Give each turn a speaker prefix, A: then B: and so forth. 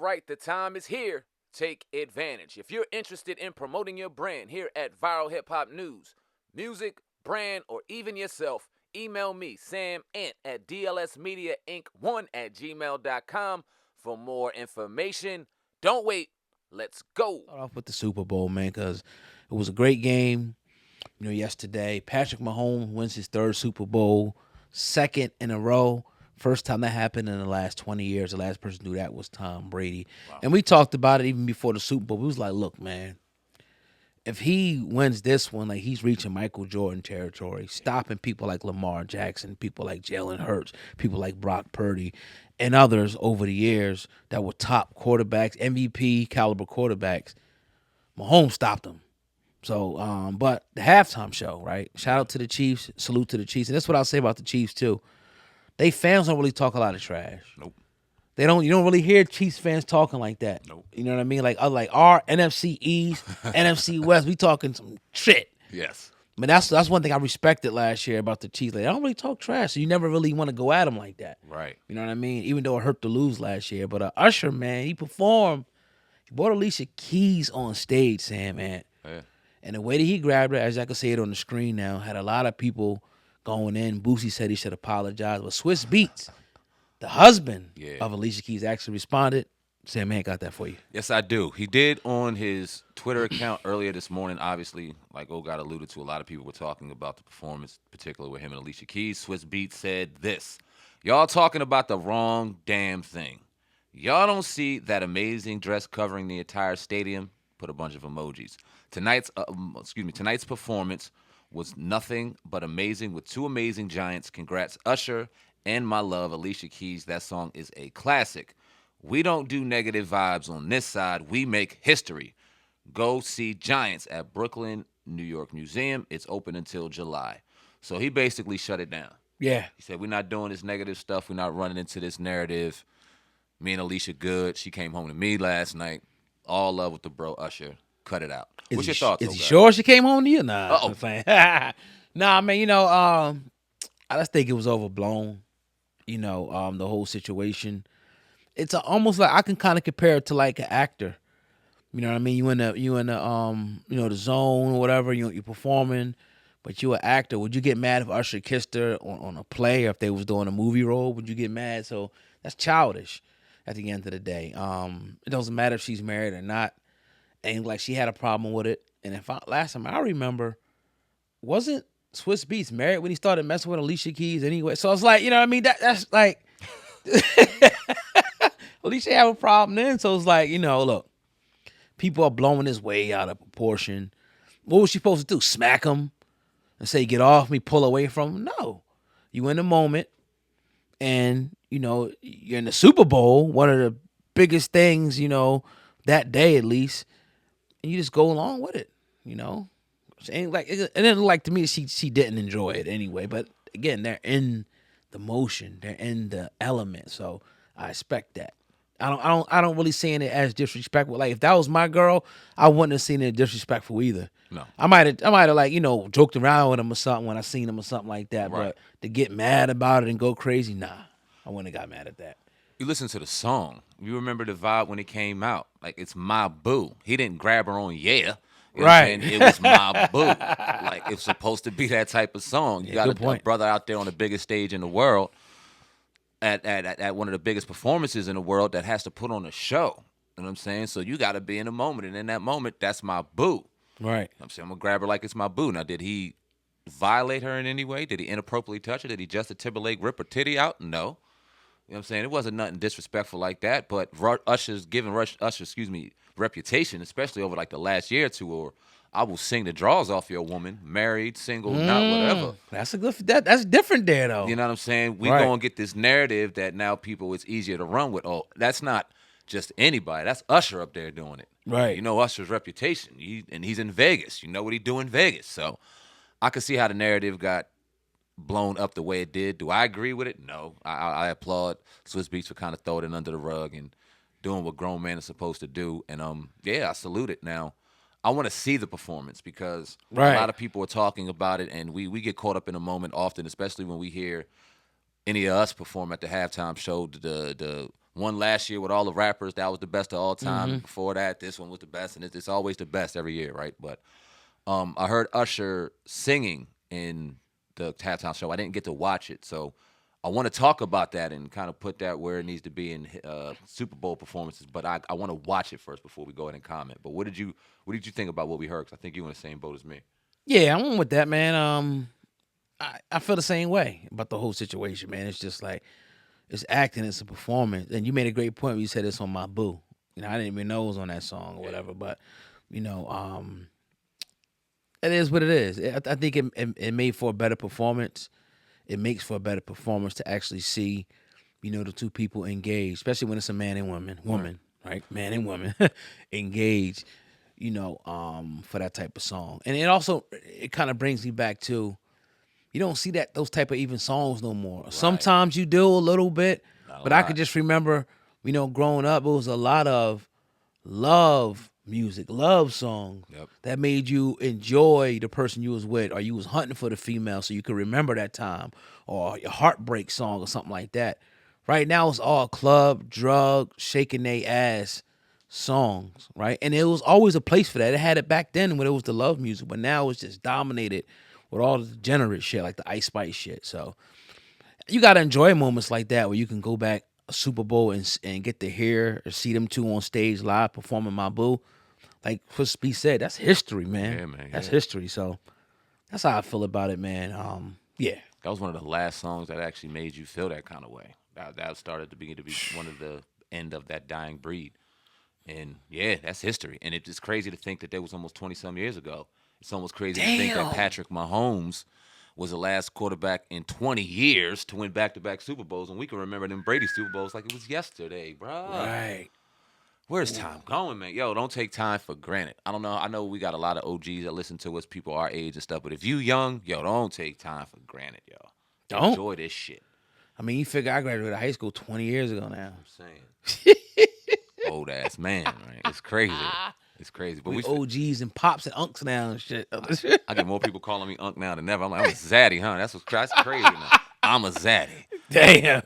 A: All right, the time is here. Take advantage. If you're interested in promoting your brand here at Viral Hip Hop News, music, brand, or even yourself, email me, Sam Ant, at dlsmediainc1@gmail.com for more information. Don't wait. Let's go.
B: Start off with the Super Bowl, man, because it was a great game. Yesterday, Patrick Mahomes wins his third Super Bowl, second in a row. First time that happened in the last 20 years. The last person to do that was Tom Brady. Wow. And we talked about it even before the Super Bowl. We was like, look, man, if he wins this one, like he's reaching Michael Jordan territory, stopping people like Lamar Jackson, people like Jalen Hurts, people like Brock Purdy, and others over the years that were top quarterbacks, MVP caliber quarterbacks. Mahomes stopped them. So, but the halftime show, right? Shout out to the Chiefs, salute to the Chiefs, and that's what I'll say about the Chiefs too. They fans don't really talk a lot of trash.
C: Nope.
B: They don't. You don't really hear Chiefs fans talking like that.
C: Nope.
B: You know what I mean? Like our NFC East, NFC West, we talking some shit.
C: Yes.
B: I mean, that's one thing I respected last year about the Chiefs. Like, they don't really talk trash, so you never really want to go at them like that.
C: Right.
B: You know what I mean? Even though it hurt to lose last year, but Usher, man, he performed. He brought Alicia Keys on stage, Sam, man.
C: Yeah.
B: And the way that he grabbed her, as I can see it on the screen now, had a lot of people going in. Boosie said he should apologize. But Swizz Beatz, the husband of Alicia Keys, actually responded. Sam, man, got that for you.
C: Yes, I do. He did on his Twitter account earlier this morning. Obviously, like got alluded to, a lot of people were talking about the performance, particularly with him and Alicia Keys. Swizz Beatz said this: "Y'all talking about the wrong damn thing. Y'all don't see that amazing dress covering the entire stadium?" Put a bunch of emojis. Tonight's performance was nothing but amazing with two amazing giants. Congrats, Usher and my love, Alicia Keys. That song is a classic. We don't do negative vibes on this side. We make history. Go see Giants at Brooklyn, New York Museum. It's open until July. So he basically shut it down.
B: Yeah.
C: He said, we're not doing this negative stuff. We're not running into this narrative. Me and Alicia good. She came home to me last night. All love with the bro Usher. Cut it out. What's your thoughts?
B: Is he sure she came home to you? Nah.
C: Uh-oh.
B: I'm saying. Nah, man, I just think it was overblown. The whole situation. It's almost like I can kind of compare it to like an actor. You know what I mean? You in the the zone or whatever. You're performing, but you're an actor. Would you get mad if Usher kissed her on a play, or if they was doing a movie role? Would you get mad? So that's childish. At the end of the day, it doesn't matter if she's married or not. And like she had a problem with it. And last time I remember, wasn't Swizz Beatz married when he started messing with Alicia Keys anyway? So it's like, you know what I mean? That's like Alicia have a problem then. So it's like, look, people are blowing this way out of proportion. What was she supposed to do? Smack him and say, get off me, pull away from him? No. You in the moment, and you're in the Super Bowl, one of the biggest things, that day at least, and you just go along with it, And like it didn't like to me she didn't enjoy it anyway. But again, they're in the motion, they're in the element, so I expect that. I don't really see it as disrespectful. Like if that was my girl, I wouldn't have seen it disrespectful either.
C: No.
B: I might have like, joked around with him or something when I seen him or something like that.
C: Right.
B: But to get mad about it and go crazy, nah. I wouldn't have got mad at that.
C: You listen to the song. You remember the vibe when it came out. Like, it's my boo. He didn't grab her on yeah. You know
B: right.
C: What I'm saying? It was my boo. Like, it's supposed to be that type of song. You got a brother out there on the biggest stage in the world at one of the biggest performances in the world that has to put on a show. You know what I'm saying? So you got to be in the moment. And in that moment, that's my boo.
B: Right.
C: You know what I'm saying? I'm going to grab her like it's my boo. Now, did he violate her in any way? Did he inappropriately touch her? Did he Justin Timberlake rip her titty out? No. You know what I'm saying? It wasn't nothing disrespectful like that, but Usher's reputation, especially over like the last year or two, or I will sing the draws off your woman, married, single, not whatever.
B: That's that's different there though.
C: You know what I'm saying? We gonna get this narrative that now it's easier to run with. Oh, that's not just anybody. That's Usher up there doing it.
B: Right.
C: You know Usher's reputation. He's in Vegas. You know what he do in Vegas. So I could see how the narrative got blown up the way it did. Do I agree with it? No. I applaud Swizz Beatz for kind of throwing it under the rug and doing what grown men are supposed to do. And I salute it. Now, I want to see the performance because a lot of people are talking about it, and we get caught up in a moment often, especially when we hear any of us perform at the halftime show. The one last year with all the rappers. That was the best of all time. And before that, this one was the best, and it's always the best every year, right? But I heard Usher singing in the halftime show. I didn't get to watch it, so I want to talk about that and kind of put that where it needs to be in Super Bowl performances. But I want to watch it first before we go ahead and comment. But what did you think about what we heard? 'Cause I think you were in the same boat as me.
B: Yeah, I'm with that, man. I feel the same way about the whole situation, man. It's just like it's acting, it's a performance. And you made a great point when you said it's on my boo. You know, I didn't even know it was on that song or whatever, but you know, it is what it is. I think it made for a better performance. It makes for a better performance to actually see, you know, the two people engage, especially when it's a man and woman, right? Man and woman engage, you know, for that type of song. And it kind of brings me back to, you don't see those type of even songs no more. Right. Sometimes you do a little bit, but I could just remember, you know, growing up, it was a lot of love music, love songs that made you enjoy the person you was with, or you was hunting for the female so you could remember that time, or your heartbreak song or something like that. Right now it's all club, drug, shaking they ass songs, right? And it was always a place for that. It had it back then when it was the love music, but now it's just dominated with all the degenerate shit like the Ice Spice shit. So you got to enjoy moments like that where you can go back a Super Bowl and get to hear or see them two on stage live performing My Boo. Like Swizz Beatz said, that's history, man.
C: Yeah, man.
B: That's history. So that's how I feel about it, man. Yeah.
C: That was one of the last songs that actually made you feel that kind of way. That started to be one of the end of that dying breed. And yeah, that's history. And it's crazy to think that was almost 20-some years ago. It's almost crazy to think that Patrick Mahomes was the last quarterback in 20 years to win back-to-back Super Bowls. And we can remember them Brady Super Bowls like it was yesterday, bro.
B: Right.
C: Where's time going, man? Yo, don't take time for granted. I don't know. I know we got a lot of OGs that listen to us, people our age and stuff. But if you young, yo, don't take time for granted, yo.
B: Don't.
C: Enjoy this shit.
B: I mean, you figure I graduated high school 20 years ago now.
C: I'm saying. Old ass man, right? It's crazy. It's crazy. But
B: we OGs and pops and unks now and shit.
C: I get more people calling me unk now than ever. I'm like, I'm a zaddy, huh? That's crazy now. I'm a zaddy.
B: Damn.